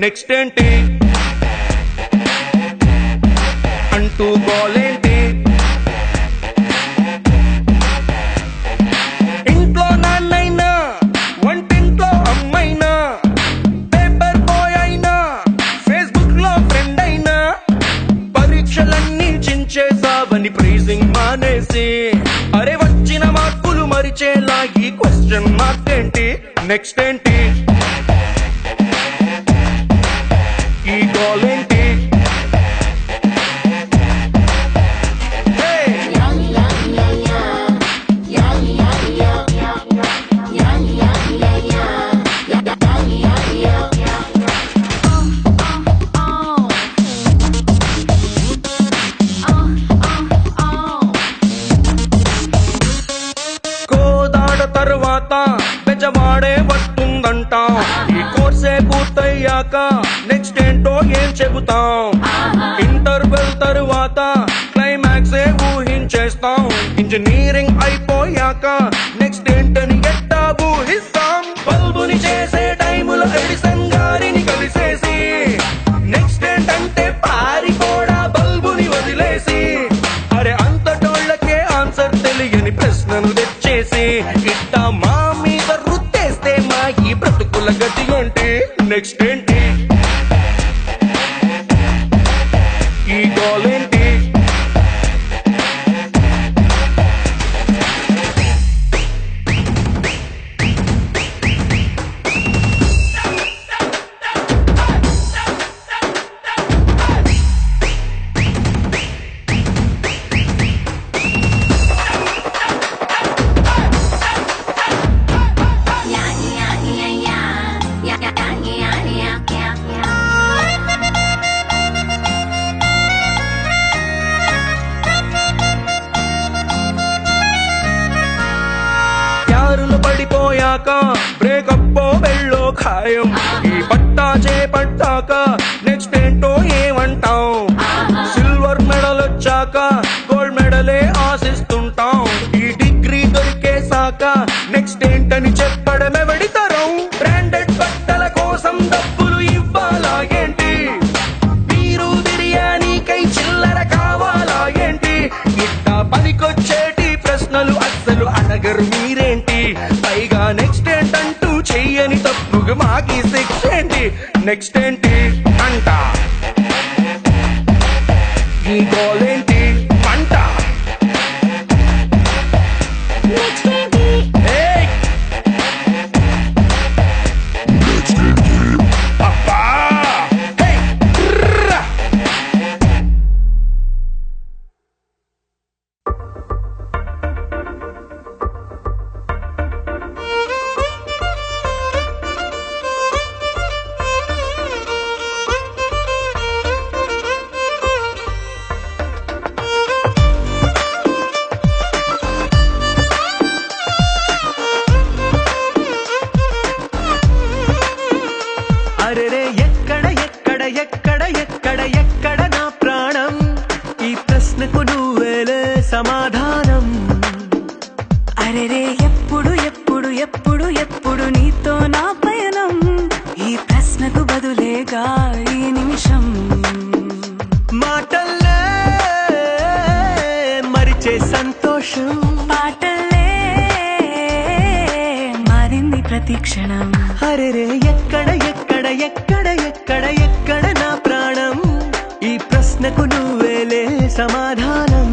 Next ఏంటి అంటూ గోలేంటి, ఇంట్లో నాన్నైనా వంటింట్లో అమ్మైనా పేపర్ బాయ్ అయినా ఫేస్బుక్ లో ఫ్రెండ్ అయినా పరీక్షలన్నీ చించేసావని ప్రైజింగ్ మానేసి అరే వచ్చిన మార్కులు మరిచేలా ఈ క్వశ్చన్ మార్క్ ఏంటి, నెక్స్ట్ ఏంటి ఈ గోలేంటి. తర్వాత బెజవాడే వస్తుందంట, ఈ కోర్సే పూర్తయ్యాక నెక్స్ట్ ఏంటో ఏం చెబుతాం, ఇంటర్వెల్ తరువాత క్లైమాక్సే ఊహించేస్తాం, ఇంజనీరింగ్ అయిపోయాక నెక్స్ట్ ఏంటని ఎట్టా ఊహిస్తాం, బల్బుని చేసే టైములో ఎడిసన్ గారిని కలిసేసి నెక్స్ట్ ఏంటంటే పారిపోడా బల్బుని వదిలేసి అరే అంతటోళ్ళకే ఆన్సర్ తెలియని ప్రశ్నను తెచ్చేసి ఇట్టా మా మీద రుద్దేస్తే మా ఈ బ్రతుకుల గతి ఏంటి, నెక్స్ట్ ఏంటి ఈ గోలేంటి. పడిపోయాక బ్రేకప్ వెళ్ళో ఖాయం, ఈ పట్టా చేపట్టాక నెక్స్ట్ ఏంటో ఏమంటాం, సిల్వర్ మెడల్ వచ్చాక గోల్డ్ మెడలే ఆశిస్తుంటాం, ఈ డిగ్రీ దొరికేశాక నెక్స్ట్ ఏంటని చెప్పడమే వెడితరం, బ్రాండెడ్ బట్టల కోసం డబ్బులు ఇవ్వాలా ఏంటి, మీరు బిర్యానీకై చిల్లర కావాలా ఏంటి, ఇట్టా పనికొచ్చేటి ప్రశ్నలు అస్సలు అడగరు మీరేంటి, పైగా నెక్స్ట్ ఏంటంటూ చెయ్యని తప్పుగా మాకి శిక్ష ఏంటి, నెక్స్ట్ ఏంటి అంట ఈ గోలేంటి పంట. అరెరే ఎక్కడ ఎక్కడ ఎక్కడ ఎక్కడ ఎక్కడ నా ప్రాణం, ఈ ప్రశ్నకు నువ్వేలే సమాధానం, అరెరే ఎప్పుడు ఎప్పుడు ఎప్పుడు ఎప్పుడు నీతో నా పయనం, ఈ ప్రశ్నకు బదులేగా ఈ నిమిషం, మాటల్లే మరిచే సంతోషం, పాటల్లే మారింది ప్రతి క్షణం, అరెరే ఎక్కడ ఎక్కడ ఎక్కడ ఎక్కడ ఎక్కడ నా ప్రాణం, ఈ ప్రశ్నకు నువ్వేలే సమాధానం,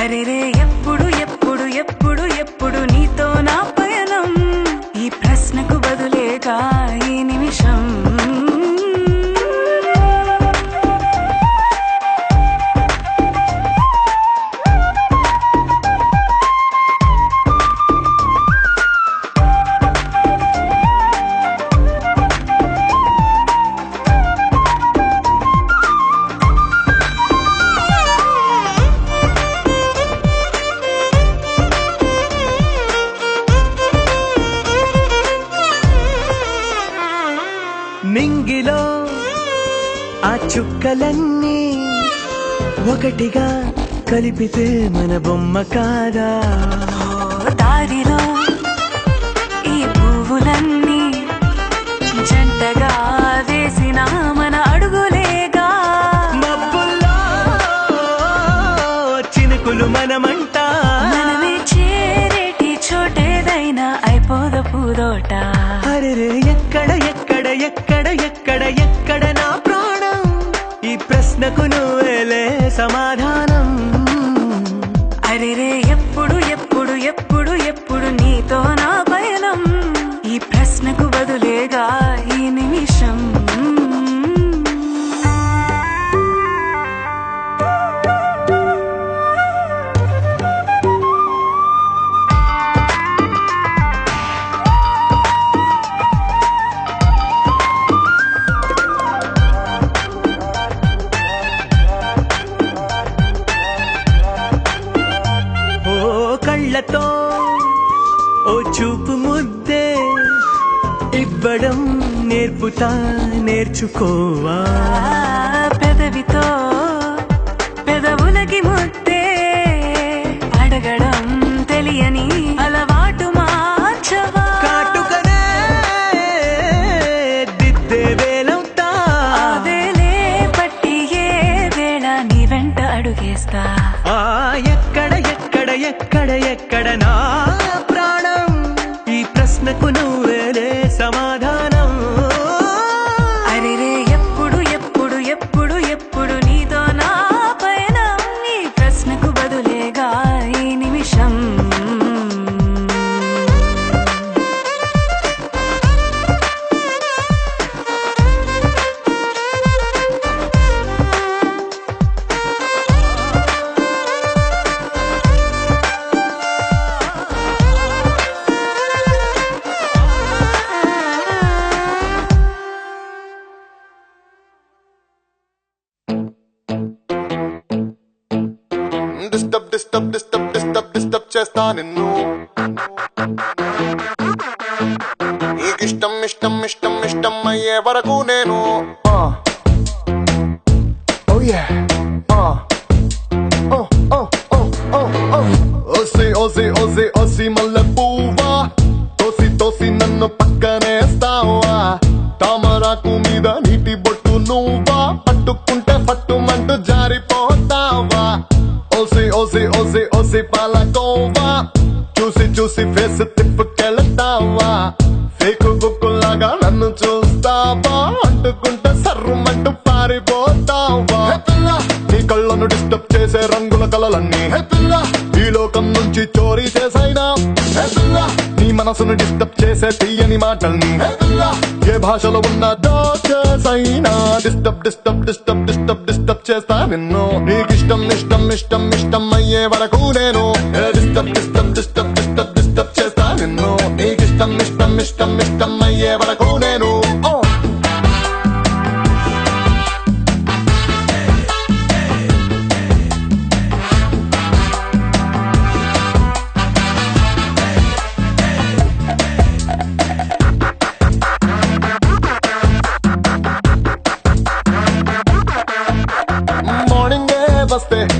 అరెరే ఎప్పుడు ఎప్పుడు ఎప్పుడు ఎప్పుడు నీతో నా పయనం, ఈ ప్రశ్నకు బదులేగా ఈ నిమిషం. నింగిలో ఆ చుక్కలన్నీ ఒకటిగా కలిపితే మన బొమ్మ కాదా, దారిలో ఈ పువ్వులన్నీ జంటగా ప్రశ్నకు నువ్వేలే సమాధానం. అరెరే ఎప్పుడు ఎప్పుడు ఎప్పుడు ఎప్పుడు నీతో నా పయనం, ఈ ప్రశ్నకు బదులేగా ఈ నిమిషం. కళ్ళతో ఓ చూపు ముద్దే ఇవ్వడం నేర్పుతా నేర్చుకోవా. పెదవితో పెదవులకి ముద్దే అడగడం తెలియని అలవాటు మార్చవా. కాటుకనే దిద్దే వేలవుతా, వేలే పట్టి ఏ వేళ నీ వెంట అడుగేస్తా. ఎక్కడ ఎక్కడ ఎక్కడ ఎక్కడ నా ప్రాణం, ఈ ప్రశ్నకు నువ్వేలే సమాధానం. అరెరే ఎప్పుడు ఎప్పుడు ఎప్పుడు ఎప్పుడు నీతో నా పయనం, ఈ ప్రశ్నకు బదులేగా ఈ నిమిషం. డిస్టర్బ్ చేస్తా నిన్ను, నీకిష్టం ఇష్టం ఇష్టం ఇష్టం అయ్యే వరకు నేను. ఓసి మల్లె పువ్వా, తోసి తోసి నన్ను పక్కనేస్తావా. తామరాకు మీద నీటి బొట్టు నువ్వా, పట్టుకుంటే పట్టుమంటూ జారిపోతావా. ఓసి ఓసి ఓసి ఓసి పాలకోవా, చూసి చూసి ఫేస్ తిప్పుకెళ్తావా. ఫేకు బుక్కులాగా నన్ను చూస్తావా, అంటుకుంటే సర్రుమంటూ పారిపోతావా. నీ కళ్ళను డిస్టర్బ్ చేసే రంగుల కలలన్నీ ఈ లోకం నుంచి చోరీ చేసైనా, నీ మనసును డిస్టర్బ్ చేసే తీయని మాటల్ని ఏ భాషలో ఉన్న దాచేసైనా. Disturb disturb disturb disturb disturb చేస్తా నిన్ను, నీకిష్టం ఇష్టం ఇష్టం ఇష్టం అయ్యే వరకు నేను. Disturb disturb disturb disturb disturb చేస్తా నిన్ను, నీకిష్టం ఇష్టం ఇష్టం ఇష్టం అయ్యే వరకు నేను.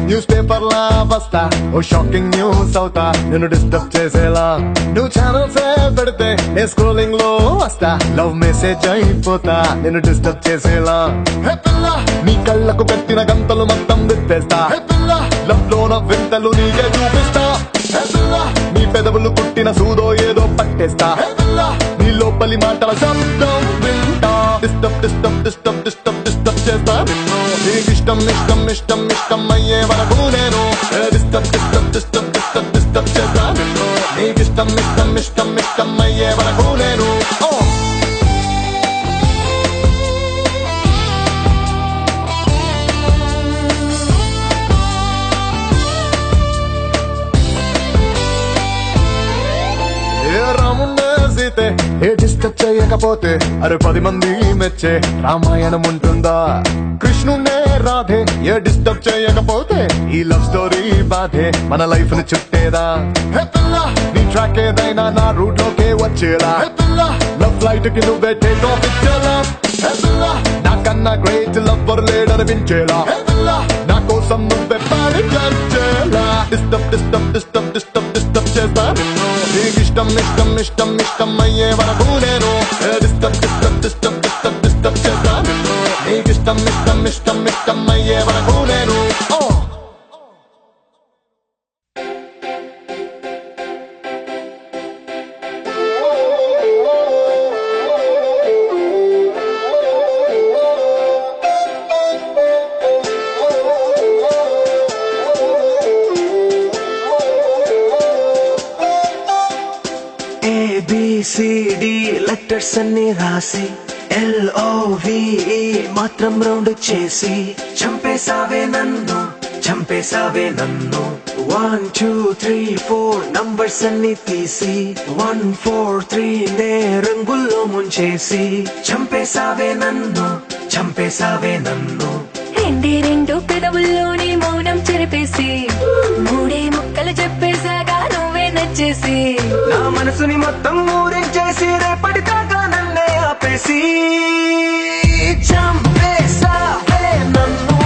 న్యూస్ పేపర్ లా వస్తా, ఓ షాకింగ్ న్యూస్ అవుతా నేను డిస్టర్బ్ చేసేలా. నువ్వు ఛానల్స్ పెడితే నే స్క్రోలింగ్ లో వస్తా, లవ్ మెసేజ్ అయిపోతా నేను డిస్టర్బ్ చేసేలా. నీ కళ్ళకు పెట్టిన గంతలు మొత్తం విప్పేస్తా, లవ్ లోన వింతలు నీకే చూపిస్తా. నీ పెదవులు కుట్టిన సూదో ఏదో పట్టేస్తా, నీ లోపలి మాటల శబ్దం వింటా. Disturb disturb disturb disturb disturb చేస్తా నిన్ను, నీకిష్టం ఇష్టం ఇష్టం ఇష్టం అయ్యే వరకు నేను. Disturb disturb disturb disturb disturb చేస్తా నిన్ను, నీకిష్టం ఇష్టం ఇష్టం ఇష్టం అయ్యే వరకు నేను. ఏ డిస్టర్బ్ చేయకపోతే అరే 10 మంది మెచ్చే రామాయణం ఉంటుందా. కృష్ణుడే రాధే ఏ డిస్టర్బ్ చేయకపోతే ఈ లవ్ స్టోరీ బాధే మన లైఫ్ ని చుట్టేదా. నీ ట్రాక్ ఏదైనా నా రూట్ లోకే వచ్చేలా, లవ్ ఫ్లైట్ కి నువ్వే టేక్ ఆఫ్ ఇచ్చేలా. నాకన్నా గ్రేట్ లవ్వర్ లేడనిపించేలా, నా కోసం నువ్వే పాడి చేలా. Disturb disturb disturb disturb disturb చేస్తా నిన్ను, నీకిష్టం ఇష్టం ఇష్టం ఇష్టం అయ్యే వరకు నేను. Disturb disturb disturb disturb disturb చేస్తా నిన్ను, నీకిష్టం ఇష్టం ఇష్టం ఇష్టం అయ్యే వరకు నేను. ABCD లెటర్స్ అన్ని రాసి LOVE మాత్రం రౌండ్ చేసి చంపేసావే నన్ను 1 2 3 4 నంబర్స్ అన్ని తీసి 1 4 3 నే రంగుల్లో ముంచేసి చంపేసావే నన్ను రెండు పెదవుల్లోని మౌనం చెరిపేసి మూడే ముక్కలు చెప్పేసాగా నువ్వే నచ్చేసి నా మనసుని మొత్తం ఊరించేసి రేపటి దాకా నన్నే ఆపేసి చంపేసావే నన్ను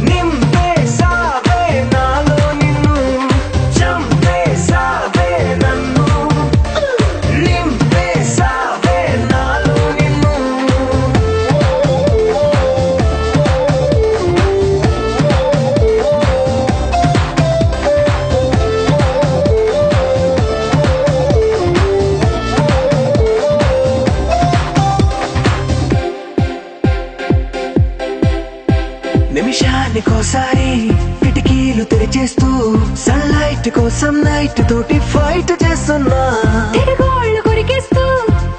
నింపేసావే నాలో నిన్ను చంపేసావే నన్ను నింపేసావే నాలో నిన్ను నిమిషానికోసారి కిటికీలు తెరిచేస్తూ సన్లైట్ కోసం నైట్ తోటి ఫైట్ చేస్తున్నా తిరగోళ్ళు కొరికేస్తూ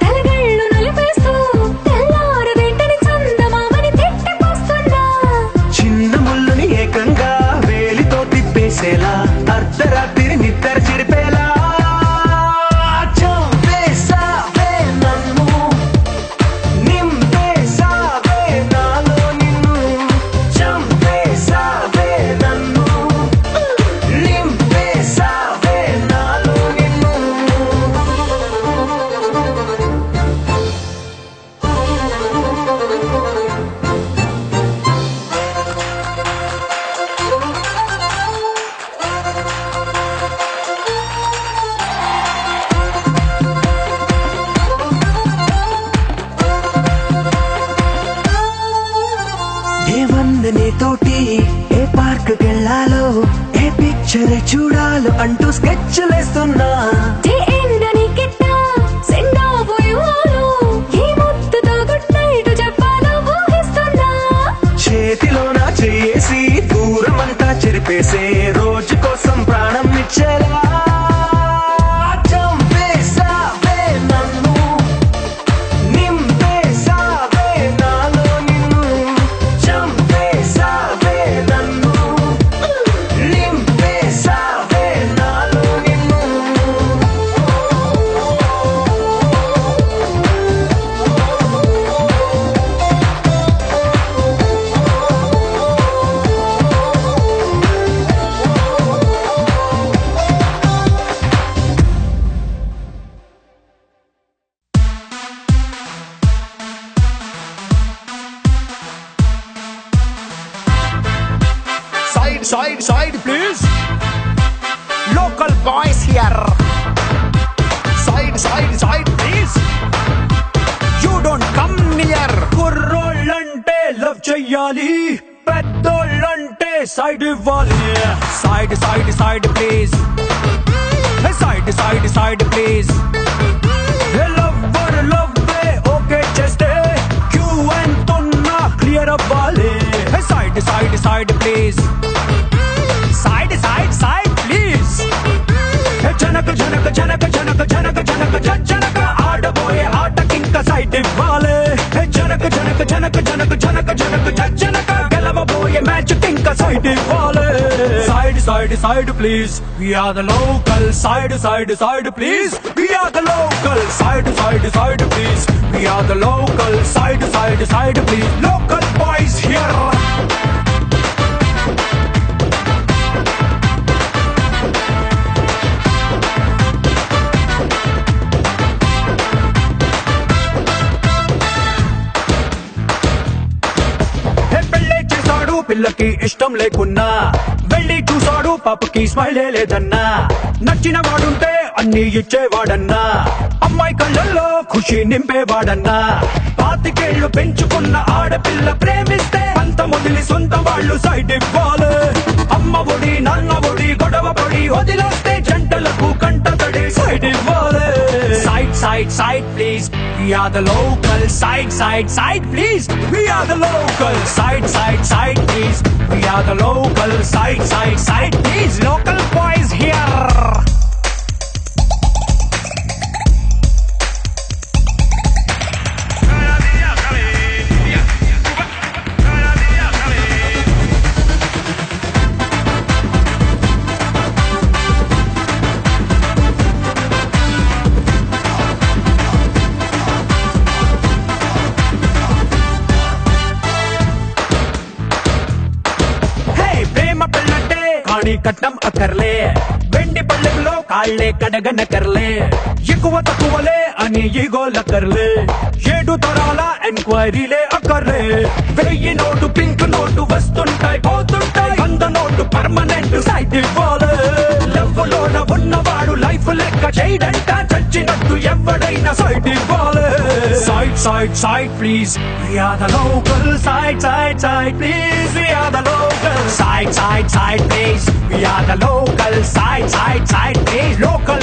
తలగళ్ళు నలిపేస్తూ తెల్లారు వెంటనే చందమామని తిట్టిపోస్తున్నా చిన్న ముళ్ళుని ఏకంగా వేలితో తిప్పేసేలా అర్ధరాత్రి నిద్ర చెరిపేలా చంపేసావే నన్ను నింపేసావే నాలో నిన్ను చంపేసావే నన్ను నింపేసావే నాలో నిన్ను ఏ వందనే తోటి ఏ పార్క్ కెళ్ళాలో ఏ పిక్చర్ చూడాలో అంటూ స్కెచ్లేస్తున్నా డే ఎండని కిట్ట సెండ్ ఆఫ్ ఇవ్వాలో ఈ ముద్దుతో గుడ్ నైట్ చెప్పాలో ఊహిస్తున్నా చేతిలో నా చేసి దూరమంతా చెరిపేసే రోజు కోసం ప్రాణం ఇచ్చేలా చంపేసావే నన్ను నింపేసావే నాలో నిన్ను చంపేసావే నన్ను నింపేసావే నాలో నిన్ను Side, please. Local boys here. Side, please. You don't come near. కుర్రోళ్ళంటే లవ్ చెయ్యాలి పెద్దోళ్ళంటే సైడ్ ఇవ్వాలి Side, please. Side, please. లవ్వే ఓకే చేస్తే క్యూ ఎంతున్నా క్లియర్ అవ్వాలి Side, please. Side, please. జనక ఆడబోయే ఆటకింక సైడ్ ఇవ్వాలి జనక గెలవబోయే మ్యాచ్ కింక సైడ్ ఇవ్వాలి Side, please. We are the local. Side, please. We are the local. Side, please. We are the local. Side, please. Local boys here. పెళ్ళే చేశాడు పిల్లకి ఇష్టం లేకున్నా వెళ్ళి చూసాడు పాపకి స్మైలే లేదన్నా నచ్చిన వాడుంటే అన్ని ఇచ్చేవాడన్నా అమ్మాయి కళ్ళల్లో ఖుషి నింపేవాడన్నా 25 ఏళ్ళు పెంచుకున్న ఆడపిల్ల ప్రేమిస్తే అంత మొదలి సొంత వాళ్ళు సైడ్ ఇవ్వాలి అమ్మ ఒడి నాన్న ఒడి గొడవ పడి వదిలేస్తే జంటలకు కంట తడి సైడ్ ఇవ్వాలి Side, please. We are the local. Side, please. We are the local. Side, please. We are the local. Side, please. Local boys here. మణి కట్నం అక్కర్లే, వెండి పళ్ళెంలో కాళ్ళే కడగనకర్లే, ఎక్కువ తక్కువలే అని ఈగోలక్కర్లే, 7 తరాల ఎంక్వైరీలే అక్కర్లే. 1000 నోటు పింక్ నోటు వస్తుంటాయి పోతుంటాయి, 100 నోటు పర్మనెంట్ సైట్ ఇవ్వాలి. లవ్ లోన ఉన్నవాడు లైఫ్ లెక్క చేయడంట, చచ్చినట్టు ఎవడైనా సైట్ ఇవ్వాలి. Side side side please, we are the local. Side side side please, we are the local. Side side side please, we are the local. Side side side please, local